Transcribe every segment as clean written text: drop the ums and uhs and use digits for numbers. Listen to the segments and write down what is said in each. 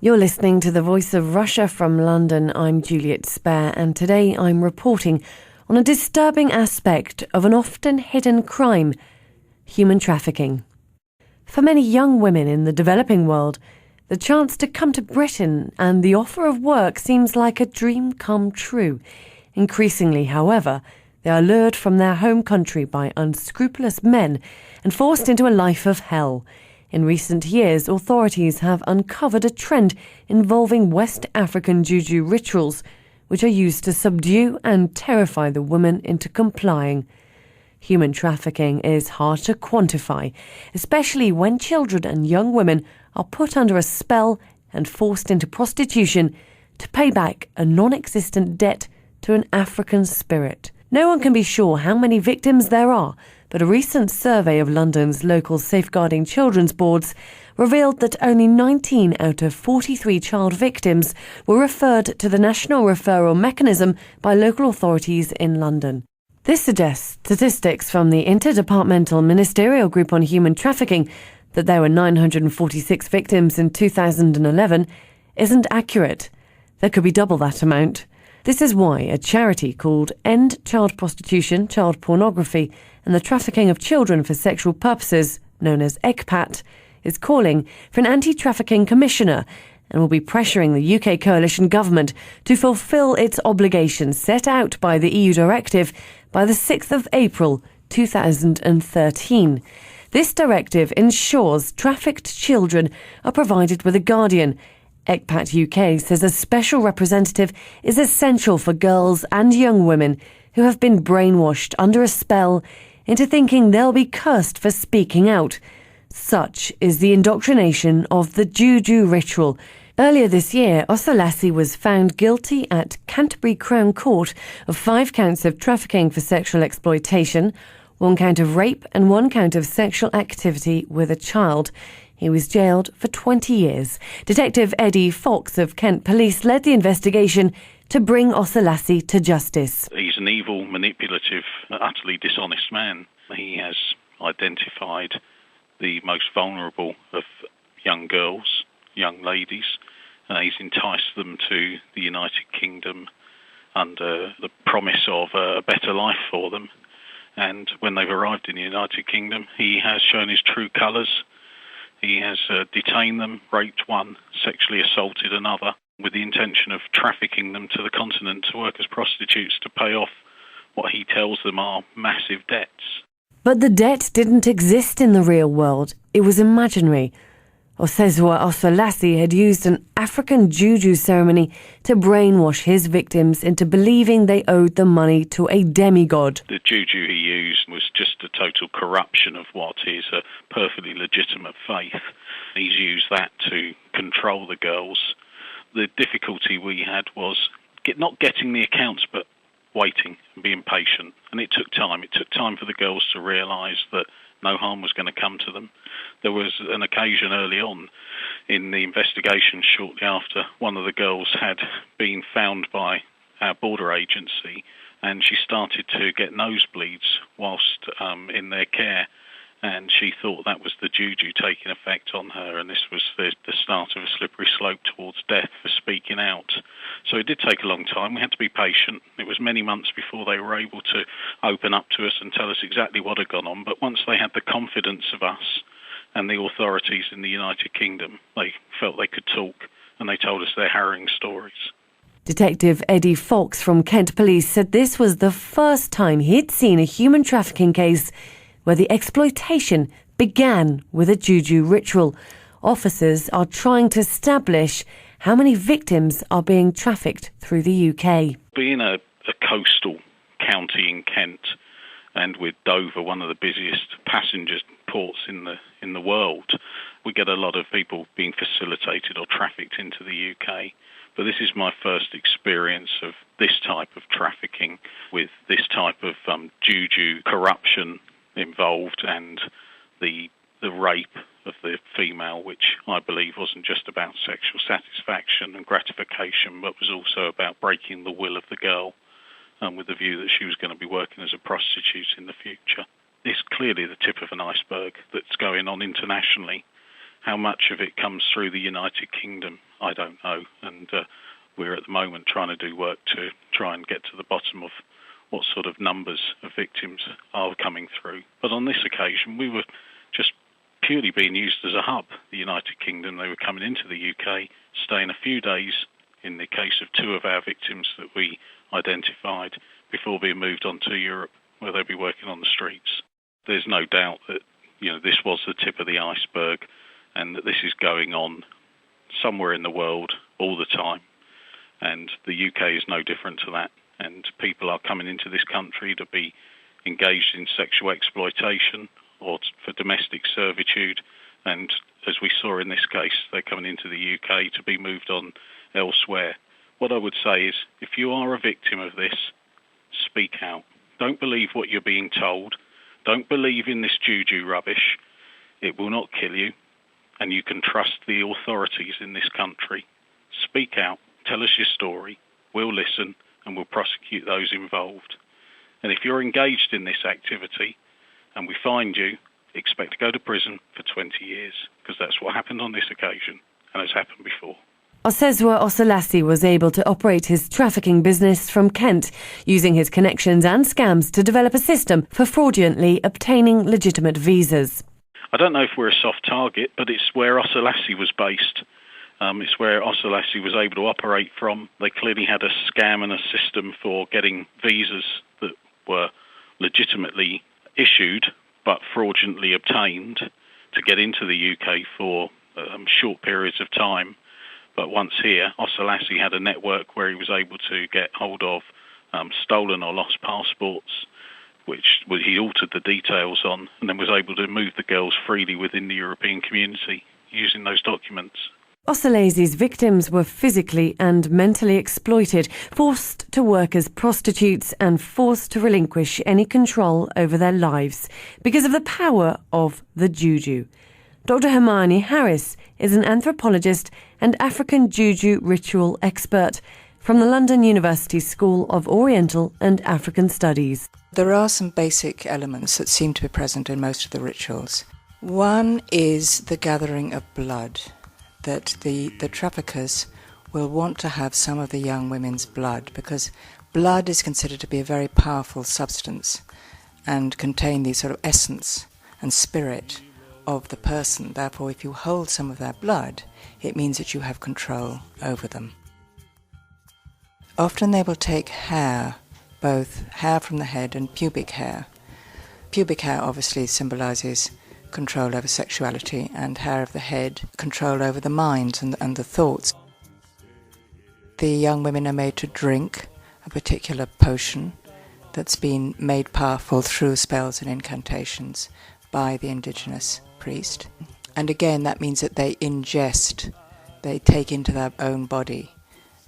You're listening to the Voice of Russia from London. I'm Juliet Spare, and today I'm reporting on a disturbing aspect of an often hidden crime, human trafficking. For many young women in the developing world, the chance to come to Britain and the offer of work seems like a dream come true. Increasingly, however, they are lured from their home country by unscrupulous men and forced into a life of hell. In recent years, authorities have uncovered a trend involving West African Juju rituals, which are used to subdue and terrify the women into complying. Human trafficking is hard to quantify, especially when children and young women are put under a spell and forced into prostitution to pay back a non-existent debt to an African spirit. No one can be sure how many victims there are, but a recent survey of London's local safeguarding children's boards revealed that only 19 out of 43 child victims were referred to the National Referral Mechanism by local authorities in London. This suggests statistics from the Interdepartmental Ministerial Group on Human Trafficking, that there were 946 victims in 2011, isn't accurate. There could be double that amount. This is why a charity called End Child Prostitution, Child Pornography and the Trafficking of Children for Sexual Purposes, known as ECPAT, is calling for an anti-trafficking commissioner and will be pressuring the UK coalition government to fulfil its obligations set out by the EU directive by the 6th of April 2013. This directive ensures trafficked children are provided with a guardian. ECPAT UK says a special representative is essential for girls and young women who have been brainwashed under a spell into thinking they'll be cursed for speaking out. Such is the indoctrination of the Juju ritual. Earlier this year, Osloase was found guilty at Canterbury Crown Court of 5 counts of trafficking for sexual exploitation, 1 count of rape and 1 count of sexual activity with a child. He was jailed for 20 years. Detective Eddie Fox of Kent Police led the investigation to bring Osloase to justice. He's an evil, manipulative, utterly dishonest man. He has identified the most vulnerable of young girls, young ladies. He's enticed them to the United Kingdom under the promise of a better life for them. And when they've arrived in the United Kingdom, he has shown his true colours. He has detained them, raped one, sexually assaulted another, with the intention of trafficking them to the continent to work as prostitutes to pay off what he tells them are massive debts. But the debt didn't exist in the real world. It was imaginary. Osezua Osloase had used an African Juju ceremony to brainwash his victims into believing they owed the money to a demi-god. The Juju he used was just a total corruption of what is a perfectly legitimate faith. He's used that to control the girls. The difficulty we had was not getting the accounts, but waiting and being patient. And it took time. It took time for the girls to realise that no harm was going to come to them. There was an occasion early on in the investigation, shortly after, one of the girls had been found by our border agency, and she started to get nosebleeds whilst in their care, and she thought that was the Juju taking effect on her, and this was the start of a slippery slope towards death for speaking out. So it did take a long time. We had to be patient. It was many months before they were able to open up to us and tell us exactly what had gone on. But once they had the confidence of us and the authorities in the United Kingdom, they felt they could talk, and they told us their harrowing stories. Detective Eddie Fox from Kent Police said this was the first time he'd seen a human trafficking case where the exploitation began with a Juju ritual. Officers are trying to establish how many victims are being trafficked through the UK. Being a coastal county in Kent, and with Dover, one of the busiest passenger ports in the world, we get a lot of people being facilitated or trafficked into the UK. But this is my first experience of this type of trafficking, with this type of Juju corruption involved, and the rape of the female, which I believe wasn't just about sexual satisfaction and gratification, but was also about breaking the will of the girl, with the view that she was going to be working as a prostitute in the future. It's clearly the tip of an iceberg that's going on internationally, How much of it comes through the United Kingdom, I don't know. And we're at the moment trying to do work to try and get to the bottom of what sort of numbers of victims are coming through. But on this occasion, we were just purely being used as a hub. The United Kingdom, they were coming into the UK, staying a few days in the case of two of our victims that we identified before being moved on to Europe, where they'll be working on the streets. There's no doubt that this was the tip of the iceberg and that this is going on somewhere in the world all the time. And the UK is no different to that. And people are coming into this country to be engaged in sexual exploitation or for domestic servitude. And as we saw in this case, they're coming into the UK to be moved on elsewhere. What I would say is, if you are a victim of this, speak out. Don't believe what you're being told. Don't believe in this juju rubbish. It will not kill you. And you can trust the authorities in this country. Speak out. Tell us your story. We'll listen and we'll prosecute those involved. And if you're engaged in this activity and we find you, expect to go to prison for 20 years, because that's what happened on this occasion and has happened before. Osezua Osloase was able to operate his trafficking business from Kent, using his connections and scams to develop a system for fraudulently obtaining legitimate visas. I don't know if we're a soft target, but it's where Osloase was based. It's where Osloase was able to operate from. They clearly had a scam and a system for getting visas that were legitimately issued but fraudulently obtained to get into the UK for short periods of time. But once here, Osloase had a network where he was able to get hold of stolen or lost passports, which he altered the details on, and then was able to move the girls freely within the European community using those documents. Osloose's victims were physically and mentally exploited, forced to work as prostitutes and forced to relinquish any control over their lives because of the power of the juju. Dr. Hermione Harris is an anthropologist and African juju ritual expert from the London University School of Oriental and African Studies. There are some basic elements that seem to be present in most of the rituals. One is the gathering of blood, that the traffickers will want to have some of the young women's blood, because blood is considered to be a very powerful substance and contain the sort of essence and spirit of the person. Therefore, if you hold some of their blood, it means that you have control over them. Often they will take hair, both hair from the head and pubic hair. Pubic hair obviously symbolises control over sexuality, and hair of the head, control over the mind and the thoughts. The young women are made to drink a particular potion that's been made powerful through spells and incantations by the indigenous priest. And again, that means that they ingest, they take into their own body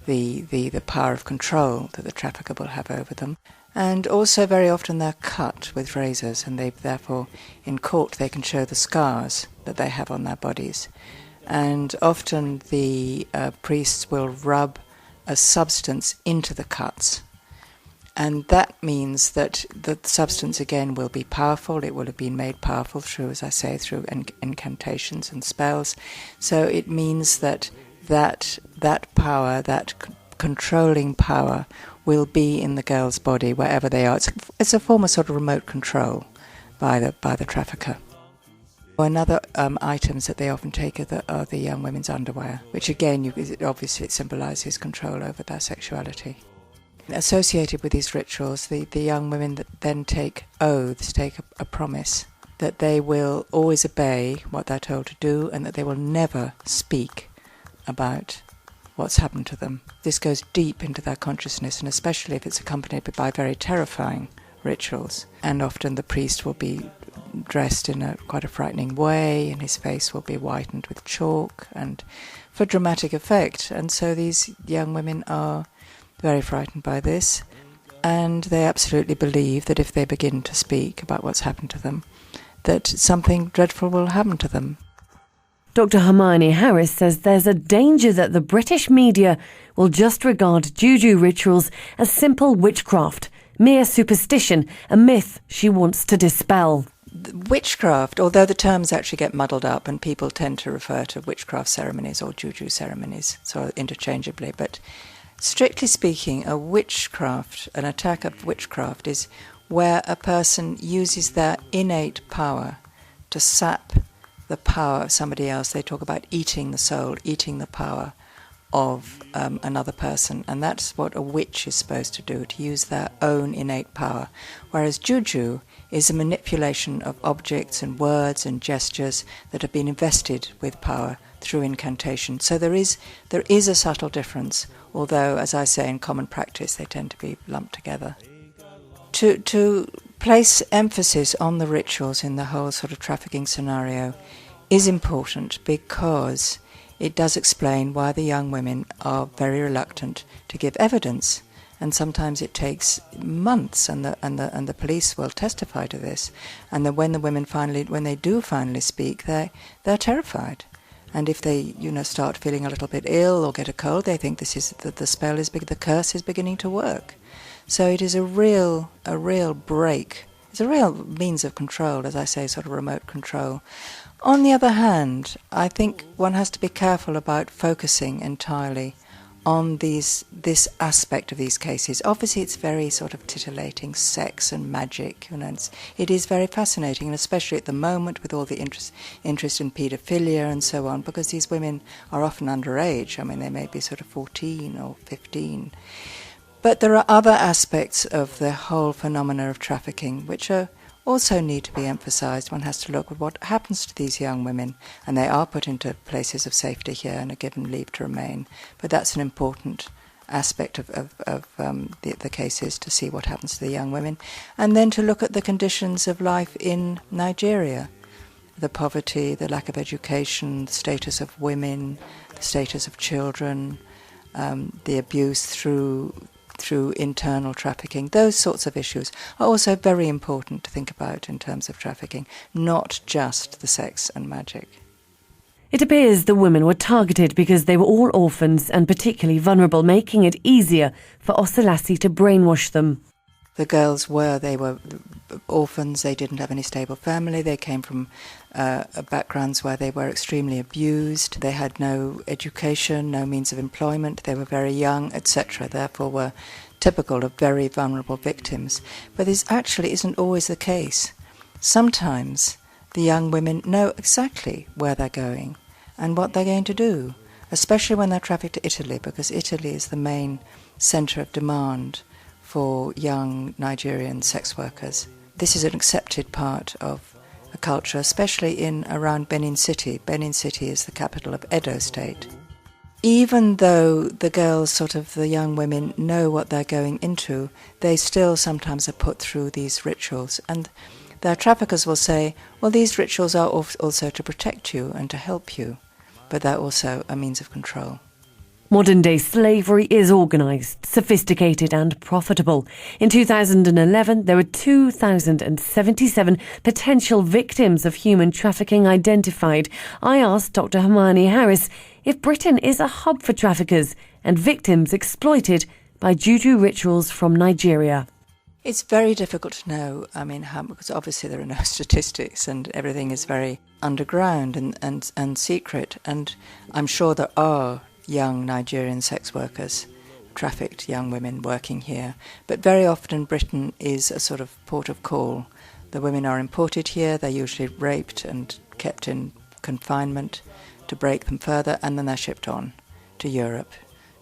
the power of control that the trafficker will have over them. And also very often they're cut with razors, and they therefore in court they can show the scars that they have on their bodies. And often the priests will rub a substance into the cuts, and that means that the substance again will be powerful. It will have been made powerful through, as I say, through incantations and spells. So it means that power, that controlling power, will be in the girl's body wherever they are. It's a form of sort of remote control by the trafficker. Another items that they often take are the young women's underwear, which again, obviously it symbolises control over their sexuality. Associated with these rituals, the young women that then take oaths, take a promise that they will always obey what they're told to do, and that they will never speak about what's happened to them. This goes deep into their consciousness, and especially if it's accompanied by very terrifying rituals. And often the priest will be dressed in quite a frightening way, and his face will be whitened with chalk, and for dramatic effect. And so these young women are very frightened by this, and they absolutely believe that if they begin to speak about what's happened to them, that something dreadful will happen to them. Dr. Hermione Harris says there's a danger that the British media will just regard juju rituals as simple witchcraft, mere superstition, a myth she wants to dispel. Witchcraft, although the terms actually get muddled up and people tend to refer to witchcraft ceremonies or Juju ceremonies sort of interchangeably, but strictly speaking, an attack of witchcraft is where a person uses their innate power to sap the power of somebody else. They talk about eating the soul, eating the power of another person, and that's what a witch is supposed to do, to use their own innate power. Whereas Juju is a manipulation of objects and words and gestures that have been invested with power through incantation. So there is a subtle difference, although, as I say, in common practice they tend to be lumped together. To place emphasis on the rituals in the whole sort of trafficking scenario is important, because it does explain why the young women are very reluctant to give evidence, and sometimes it takes months, and the police will testify to this. And then when the women when they do finally speak, they're terrified. And if they start feeling a little bit ill or get a cold, they think the curse is beginning to work. So it is a real break. It's a real means of control, as I say, sort of remote control. On the other hand, I think one has to be careful about focusing entirely on this aspect of these cases. Obviously, it's very sort of titillating, sex and magic. It is very fascinating, and especially at the moment with all the interest in paedophilia and so on, because these women are often underage. I mean, they may be sort of 14 or 15. But there are other aspects of the whole phenomena of trafficking which also need to be emphasised. One has to look at what happens to these young women, and they are put into places of safety here and are given leave to remain. But that's an important aspect of the cases, to see what happens to the young women, and then to look at the conditions of life in Nigeria. The poverty, the lack of education, the status of women, the status of children, the abuse through internal trafficking. Those sorts of issues are also very important to think about in terms of trafficking, not just the sex and magic. It appears the women were targeted because they were all orphans and particularly vulnerable, making it easier for Osloase to brainwash them. The girls were orphans, they didn't have any stable family, they came from backgrounds where they were extremely abused, they had no education, no means of employment, they were very young, etc., therefore were typical of very vulnerable victims. But this actually isn't always the case. Sometimes the young women know exactly where they're going and what they're going to do, especially when they're trafficked to Italy, because Italy is the main centre of demand for young Nigerian sex workers. This is an accepted part of a culture, especially around Benin City. Benin City is the capital of Edo State. Even though the young women know what they're going into, they still sometimes are put through these rituals. And their traffickers will say, well, these rituals are also to protect you and to help you, but they're also a means of control. Modern-day slavery is organised, sophisticated and profitable. In 2011, there were 2,077 potential victims of human trafficking identified. I asked Dr. Hermione Harris if Britain is a hub for traffickers and victims exploited by Juju rituals from Nigeria. It's very difficult to know, because obviously there are no statistics and everything is very underground and secret. And I'm sure there are young Nigerian sex workers, trafficked young women working here. But very often Britain is a sort of port of call. The women are imported here, they're usually raped and kept in confinement to break them further, and then they're shipped on to Europe,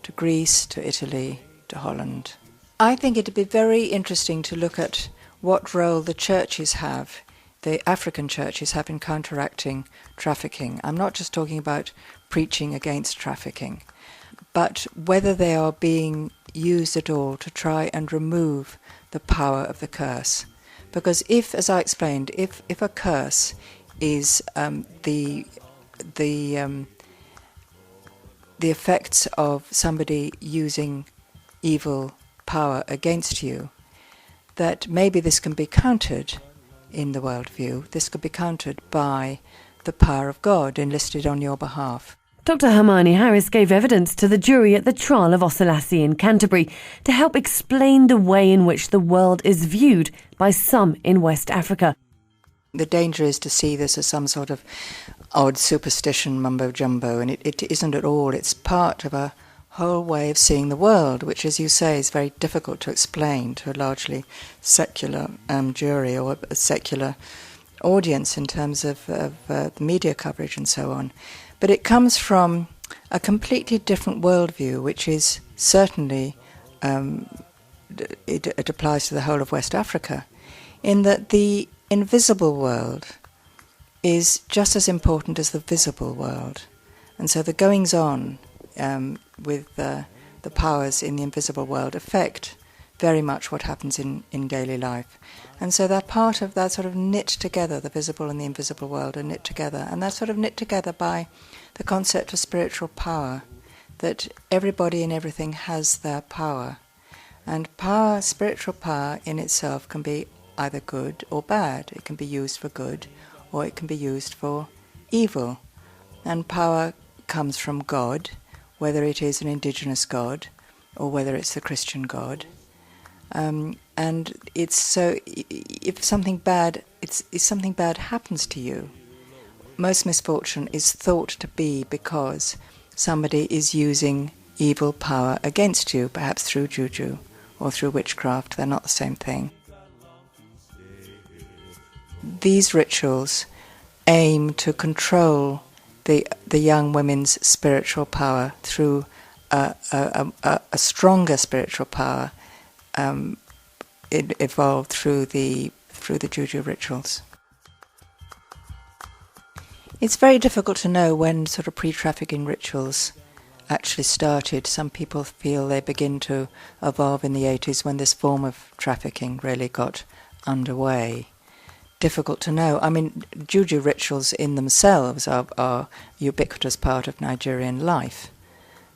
to Greece, to Italy, to Holland. I think it'd be very interesting to look at what role the churches have, the African churches have in counteracting trafficking. I'm not just talking about preaching against trafficking, but whether they are being used at all to try and remove the power of the curse. Because if, as I explained, if a curse is the effects of somebody using evil power against you, that maybe this can be countered in the worldview. This could be countered by the power of God enlisted on your behalf. Dr. Hermione Harris gave evidence to the jury at the trial of Osloase in Canterbury to help explain the way in which the world is viewed by some in West Africa. The danger is to see this as some sort of odd superstition mumbo-jumbo, and it isn't at all. It's part of a whole way of seeing the world, which, as you say, is very difficult to explain to a largely secular jury or a secular audience in terms of the media coverage and so on. But it comes from a completely different worldview, which is certainly, it applies to the whole of West Africa, in that the invisible world is just as important as the visible world. And so the goings-on with the powers in the invisible world affect very much what happens in daily life. And so that part of that sort of knit together, the visible and the invisible world are knit together, and that's sort of knit together by the concept of spiritual power, that everybody and everything has their power. And power, spiritual power in itself can be either good or bad. It can be used for good or it can be used for evil. And power comes from God, whether it is an indigenous God or whether it's the Christian God. And it's so, if something bad, if something bad happens to you, most misfortune is thought to be because somebody is using evil power against you, perhaps through juju or through witchcraft. They're not the same thing. These rituals aim to control the young women's spiritual power through a stronger spiritual power. It evolved through the juju rituals. It's very difficult to know when sort of pre-trafficking rituals actually started. Some people feel they begin to evolve in the 80s when this form of trafficking really got underway. Difficult to know. I mean, juju rituals in themselves are ubiquitous part of Nigerian life.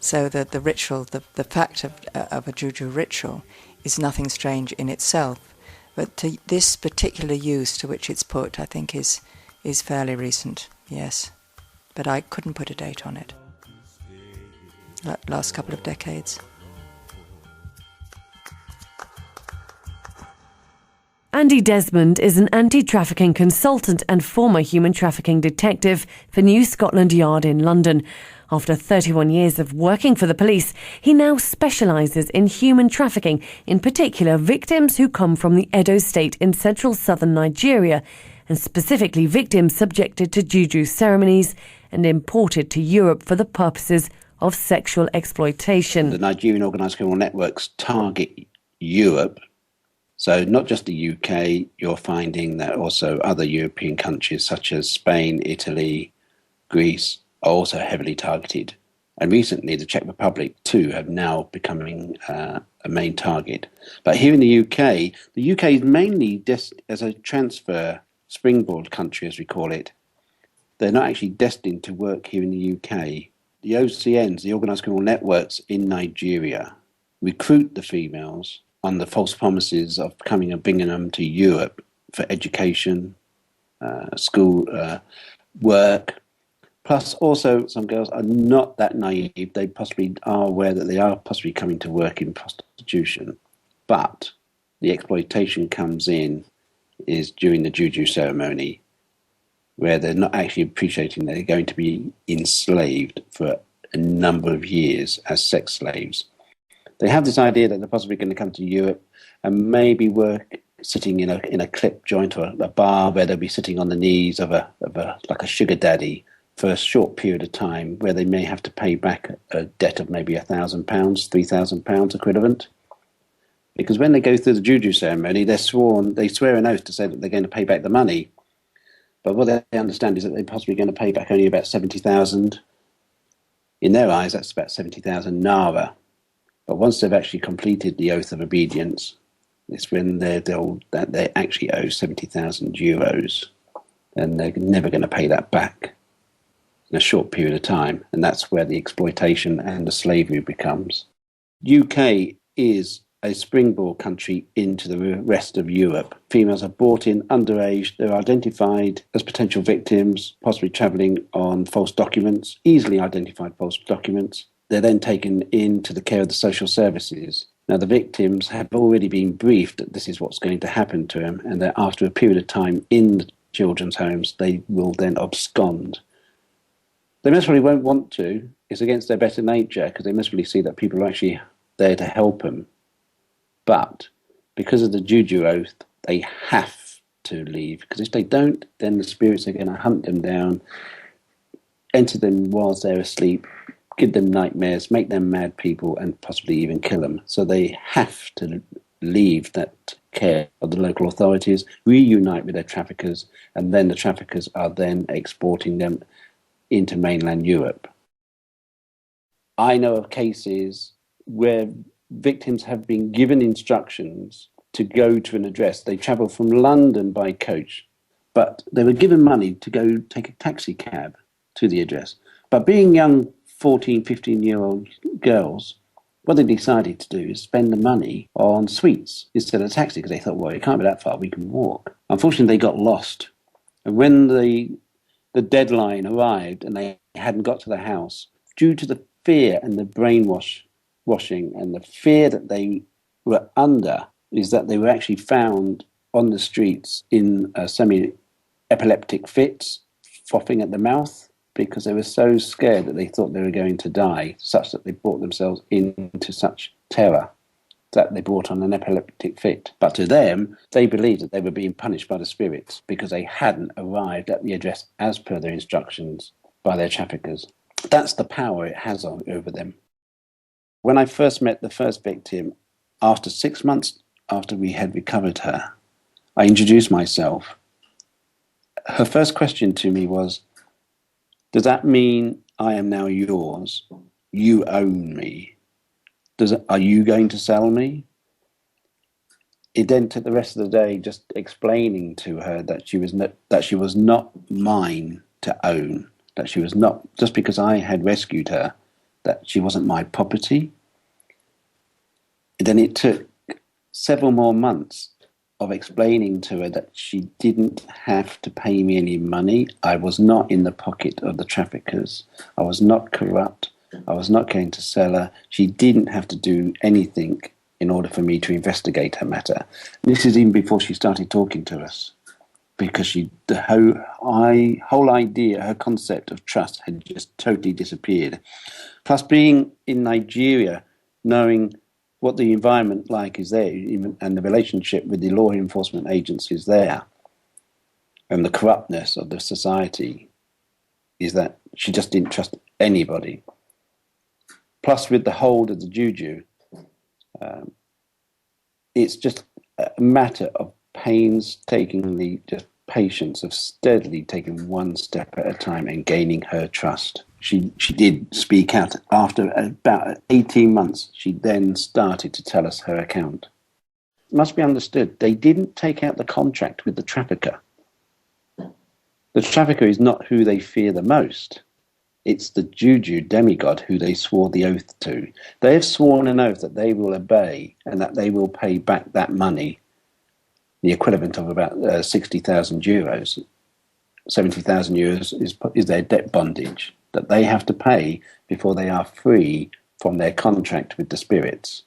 So that the ritual, the fact of a juju ritual is nothing strange in itself. But to this particular use to which it's put, I think is fairly recent, yes. But I couldn't put a date on it. Last couple of decades. Andy Desmond is an anti-trafficking consultant and former human trafficking detective for New Scotland Yard in London. After 31 years of working for the police, he now specialises in human trafficking, in particular victims who come from the Edo state in central southern Nigeria, and specifically victims subjected to juju ceremonies and imported to Europe for the purposes of sexual exploitation. The Nigerian organised criminal networks target Europe. So not just the UK, you're finding that also other European countries such as Spain, Italy, Greece are also heavily targeted. And recently the Czech Republic too have now becoming a main target. But here in the UK is mainly as a transfer springboard country, as we call it. They're not actually destined to work here in the UK. The OCNs, the organised criminal networks in Nigeria, recruit the females on the false promises of coming and bringing them to Europe for education, school, work. Plus, also, some girls are not that naive. They possibly are aware that they are possibly coming to work in prostitution. But the exploitation comes in is during the juju ceremony, where they're not actually appreciating that they're going to be enslaved for a number of years as sex slaves. They have this idea that they're possibly going to come to Europe and maybe work sitting in a clip joint or a bar where they'll be sitting on the knees of a like a sugar daddy for a short period of time, where they may have to pay back a debt of maybe £1,000, £3,000 equivalent. Because when they go through the juju ceremony, they swear an oath to say that they're going to pay back the money. But what they understand is that they're possibly going to pay back only about 70,000. In their eyes, that's about 70,000 naira. But once they've actually completed the oath of obedience, it's when they actually owe 70,000 euros, and they're never going to pay that back in a short period of time. And that's where the exploitation and the slavery becomes. UK is a springboard country into the rest of Europe. Females are brought in underage. They're identified as potential victims, possibly travelling on false documents, easily identified false documents. They're then taken into the care of the social services. Now, the victims have already been briefed that this is what's going to happen to them, and that after a period of time in children's homes, they will then abscond. They most probably won't want to. It's against their better nature because they most probably see that people are actually there to help them. But because of the Juju oath, they have to leave, because if they don't, then the spirits are going to hunt them down, enter them whilst they're asleep, give them nightmares, make them mad people, and possibly even kill them. So they have to leave that care of the local authorities, reunite with their traffickers, and then the traffickers are then exporting them into mainland Europe. I know of cases where victims have been given instructions to go to an address. They travel from London by coach, but they were given money to go take a taxi cab to the address. But being young 14, 15-year-old girls, what they decided to do is spend the money on sweets instead of taxi, because they thought, well, it can't be that far, we can walk. Unfortunately, they got lost. And when the deadline arrived and they hadn't got to the house, due to the fear and the brainwashing and the fear that they were under, is that they were actually found on the streets in semi-epileptic fits, frothing at the mouth, because they were so scared that they thought they were going to die, such that they brought themselves into such terror that they brought on an epileptic fit. But to them, they believed that they were being punished by the spirits because they hadn't arrived at the address as per their instructions by their traffickers. That's the power it has over them. When I first met the first victim, after 6 months after we had recovered her, I introduced myself. Her first question to me was, does that mean I am now yours? You own me. Are you going to sell me? It then took the rest of the day just explaining to her that she was not mine to own, that she was not, just because I had rescued her, that she wasn't my property. And then it took several more months of explaining to her that she didn't have to pay me any money. I was not in the pocket of the traffickers. I was not corrupt. I was not going to sell her. She didn't have to do anything in order for me to investigate her matter. This is even before she started talking to us, because the whole idea, her concept of trust had just totally disappeared. Plus, being in Nigeria, knowing what the environment like is there, and the relationship with the law enforcement agencies there, and the corruptness of the society, is that she just didn't trust anybody. Plus, with the hold of the Juju, it's just a matter of painstakingly, just patience, of steadily taking one step at a time and gaining her trust. She did speak out. After about 18 months, she then started to tell us her account. It must be understood, they didn't take out the contract with the trafficker. The trafficker is not who they fear the most. It's the Juju demi-god who they swore the oath to. They have sworn an oath that they will obey and that they will pay back that money, the equivalent of about 60,000 euros. 70,000 euros is their debt bondage that they have to pay before they are free from their contract with the spirits.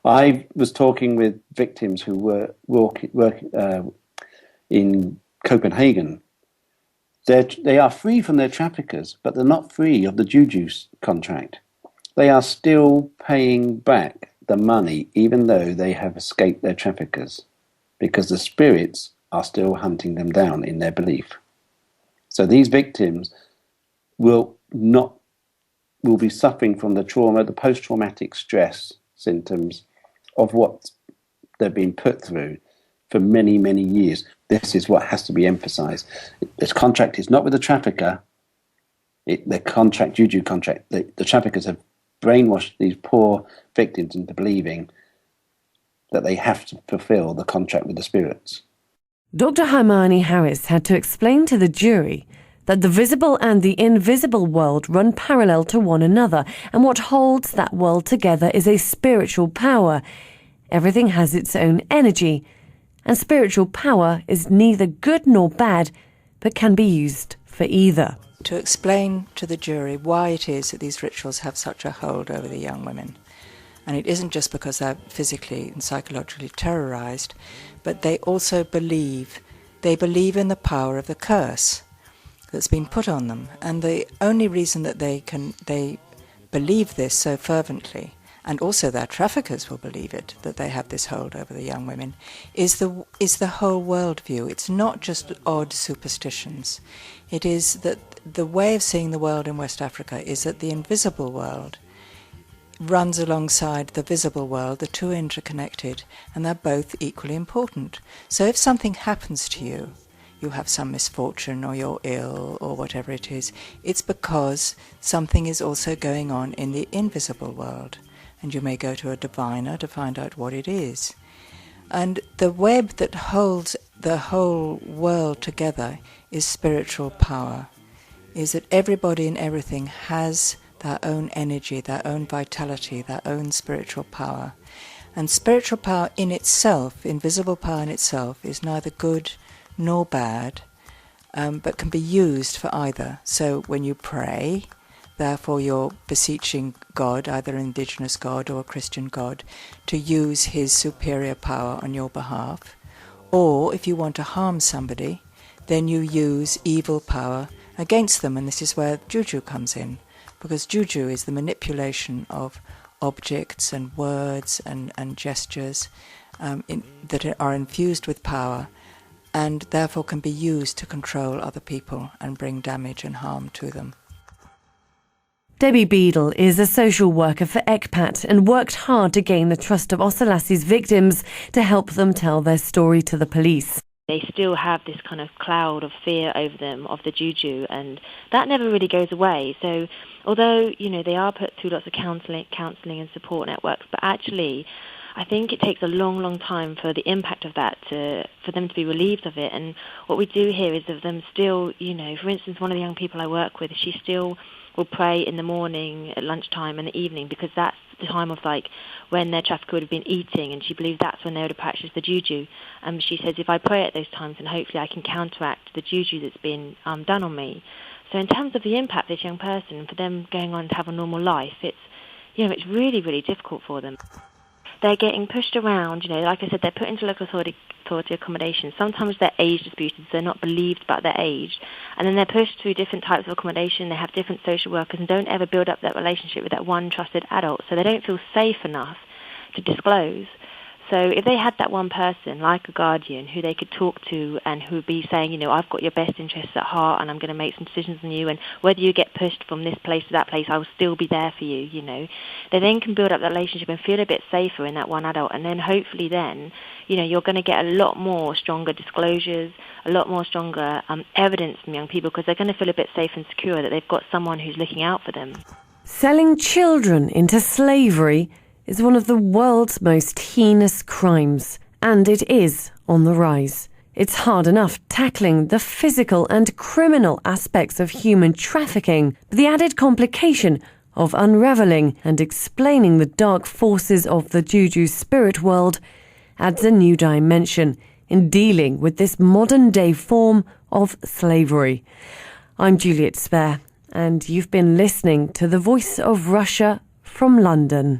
I was talking with victims who were working in Copenhagen. They are free from their traffickers, but they're not free of the Juju's contract. They are still paying back the money, even though they have escaped their traffickers, because the spirits are still hunting them down in their belief. So these victims will be suffering from the trauma, the post-traumatic stress symptoms of what they've been put through for many, many years. This is what has to be emphasized. This contract is not with the trafficker. The Juju contract, the traffickers have brainwashed these poor victims into believing that they have to fulfill the contract with the spirits. Dr. Hermione Harris had to explain to the jury that the visible and the invisible world run parallel to one another, and what holds that world together is a spiritual power. Everything has its own energy, and spiritual power is neither good nor bad, but can be used for either. To explain to the jury why it is that these rituals have such a hold over the young women. And it isn't just because they're physically and psychologically terrorized, but they also believe they believe in the power of the curse that's been put on them. And the only reason that they believe this so fervently, and also their traffickers will believe it, that they have this hold over the young women, is the whole worldview. It's not just odd superstitions. It is that the way of seeing the world in West Africa is that the invisible world runs alongside the visible world. The two are interconnected, and they're both equally important. So if something happens to you, you have some misfortune or you're ill or whatever it is, it's because something is also going on in the invisible world. And you may go to a diviner to find out what it is. And the web that holds the whole world together is spiritual power, is that everybody and everything has their own energy, their own vitality, their own spiritual power. And spiritual power in itself, invisible power in itself, is neither good nor bad, but can be used for either. So when you pray, therefore you're beseeching God, either an indigenous God or a Christian God, to use his superior power on your behalf. Or if you want to harm somebody, then you use evil power against them. And this is where Juju comes in, because Juju is the manipulation of objects and words and gestures that are infused with power, and therefore can be used to control other people and bring damage and harm to them. Debbie Beadle is a social worker for ECPAT and worked hard to gain the trust of Osolase's victims to help them tell their story to the police. They still have this kind of cloud of fear over them, of the Juju, and that never really goes away. So although, they are put through lots of counselling and support networks, but actually I think it takes a long, long time for the impact of that for them to be relieved of it. And what we do here is of them still, for instance, one of the young people I work with, she still will pray in the morning, at lunchtime and the evening, because that's the time of when their trafficker would have been eating, and she believes that's when they would have practiced the Juju. She says, if I pray at those times, then hopefully I can counteract the Juju that's been done on me. So in terms of the impact of this young person, for them going on to have a normal life, it's really, really difficult for them. They're getting pushed around, like I said, they're put into local authority accommodation. Sometimes they're age disputed, so they're not believed about their age. And then they're pushed through different types of accommodation. They have different social workers and don't ever build up that relationship with that one trusted adult, so they don't feel safe enough to disclose. So if they had that one person, like a guardian, who they could talk to and who would be saying, I've got your best interests at heart and I'm going to make some decisions on you, and whether you get pushed from this place to that place, I will still be there for you, They then can build up that relationship and feel a bit safer in that one adult, and then hopefully then, you're going to get a lot more stronger disclosures, a lot more stronger evidence from young people, because they're going to feel a bit safe and secure that they've got someone who's looking out for them. Selling children into slavery is one of the world's most heinous crimes, and it is on the rise. It's hard enough tackling the physical and criminal aspects of human trafficking, but the added complication of unravelling and explaining the dark forces of the Juju spirit world adds a new dimension in dealing with this modern-day form of slavery. I'm Juliet Spare, and you've been listening to The Voice of Russia from London.